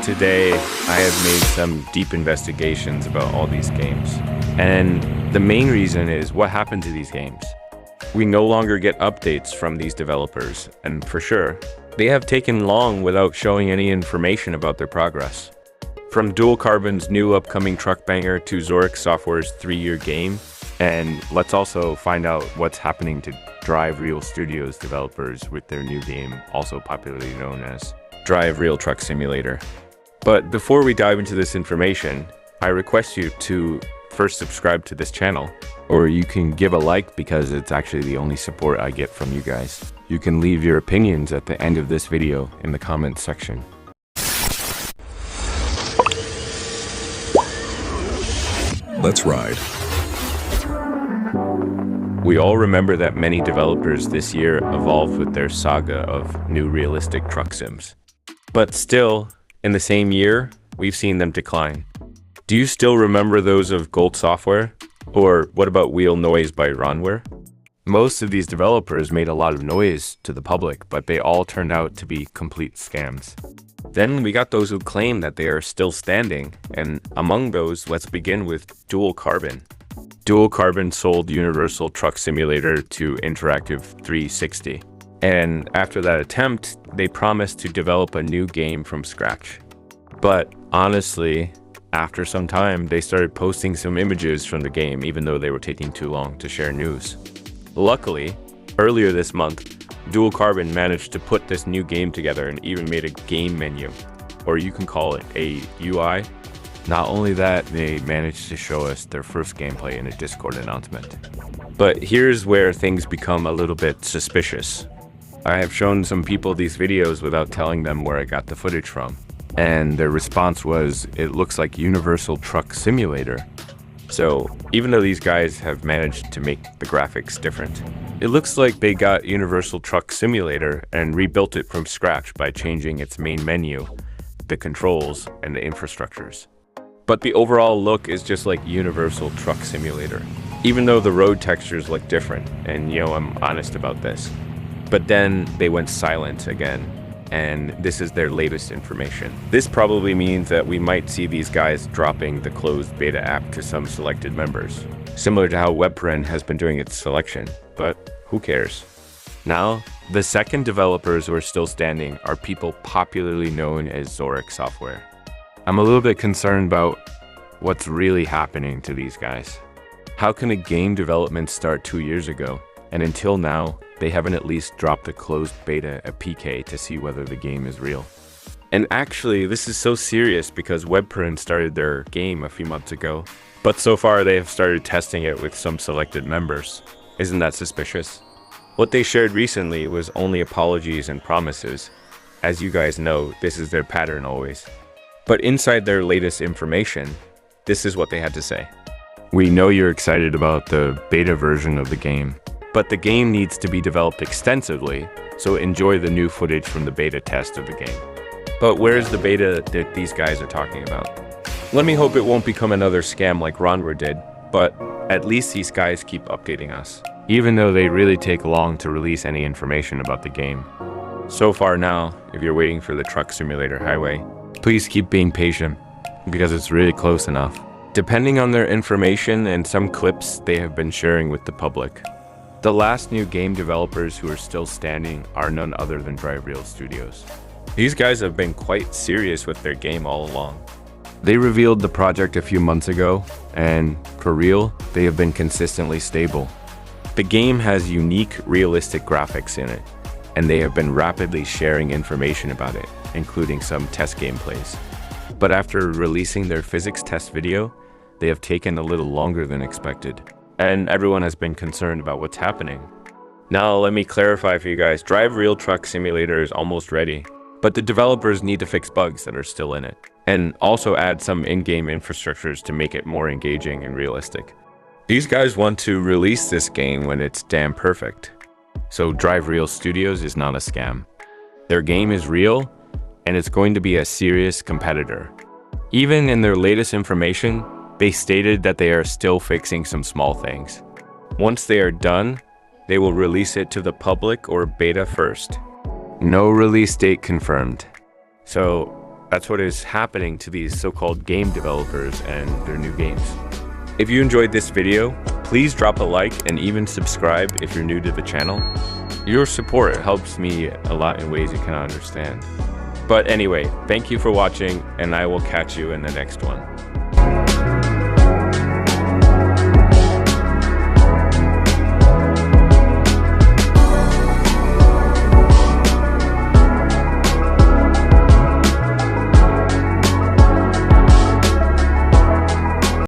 today I have made some deep investigations about all these games. And the main reason is what happened to these games. We no longer get updates from these developers, and for sure, they have taken long without showing any information about their progress. From Dual Carbon's new upcoming truck banger to Zorex Software's 3-year game, and let's also find out what's happening to Drive Real Studios developers with their new game, also popularly known as Drive Real Truck Simulator. But before we dive into this information, I request you to first subscribe to this channel, or you can give a like because it's actually the only support I get from you guys. You can leave your opinions at the end of this video in the comments section. Let's ride. We all remember that many developers this year evolved with their saga of new realistic truck sims. But still, in the same year, we've seen them decline. Do you still remember those of Gold Software? Or what about Wheel Noise by Ronware? Most of these developers made a lot of noise to the public, but they all turned out to be complete scams. Then we got those who claim that they are still standing, and among those, let's begin with Dual Carbon. Dual Carbon sold Universal Truck Simulator to Interactive 360. And after that attempt, they promised to develop a new game from scratch. But honestly, after some time, they started posting some images from the game, even though they were taking too long to share news. Luckily, earlier this month, Dual Carbon managed to put this new game together and even made a game menu, or you can call it a UI. Not only that, they managed to show us their first gameplay in a Discord announcement. But here's where things become a little bit suspicious. I have shown some people these videos without telling them where I got the footage from, and their response was, it looks like Universal Truck Simulator. So even though these guys have managed to make the graphics different, it looks like they got Universal Truck Simulator and rebuilt it from scratch by changing its main menu, the controls, and the infrastructures. But the overall look is just like Universal Truck Simulator, even though the road textures look different, and I'm honest about this. But then they went silent again, and this is their latest information. This probably means that we might see these guys dropping the closed beta app to some selected members, similar to how Webpren has been doing its selection, but who cares? Now, the second developers who are still standing are people popularly known as Zorex Software. I'm a little bit concerned about what's really happening to these guys. How can a game development start 2 years ago, and until now, they haven't at least dropped the closed beta, a PK, to see whether the game is real? And actually, this is so serious because Webpren started their game a few months ago, but so far they have started testing it with some selected members. Isn't that suspicious? What they shared recently was only apologies and promises. As you guys know, this is their pattern always. But inside their latest information, this is what they had to say. We know you're excited about the beta version of the game, but the game needs to be developed extensively, so enjoy the new footage from the beta test of the game. But where's the beta that these guys are talking about? Let me hope it won't become another scam like Ronware did, but at least these guys keep updating us, even though they really take long to release any information about the game. So far now, if you're waiting for the Truck Simulator Highway, please keep being patient, because it's really close enough. Depending on their information and some clips they have been sharing with the public. The last new game developers who are still standing are none other than Drive Real Studios. These guys have been quite serious with their game all along. They revealed the project a few months ago, and for real, they have been consistently stable. The game has unique, realistic graphics in it, and they have been rapidly sharing information about it, including some test gameplays. But after releasing their physics test video, they have taken a little longer than expected, and everyone has been concerned about what's happening. Now let me clarify for you guys, Drive Real Truck Simulator is almost ready, but the developers need to fix bugs that are still in it, and also add some in-game infrastructures to make it more engaging and realistic. These guys want to release this game when it's damn perfect. So Drive Real Studios is not a scam. Their game is real, and it's going to be a serious competitor. Even in their latest information, they stated that they are still fixing some small things. Once they are done, they will release it to the public or beta first. No release date confirmed. So That's what is happening to these so-called game developers and their new games. If you enjoyed this video, please drop a like and even subscribe if you're new to the channel. Your support helps me a lot in ways you cannot understand. But anyway, thank you for watching, and I will catch you in the next one.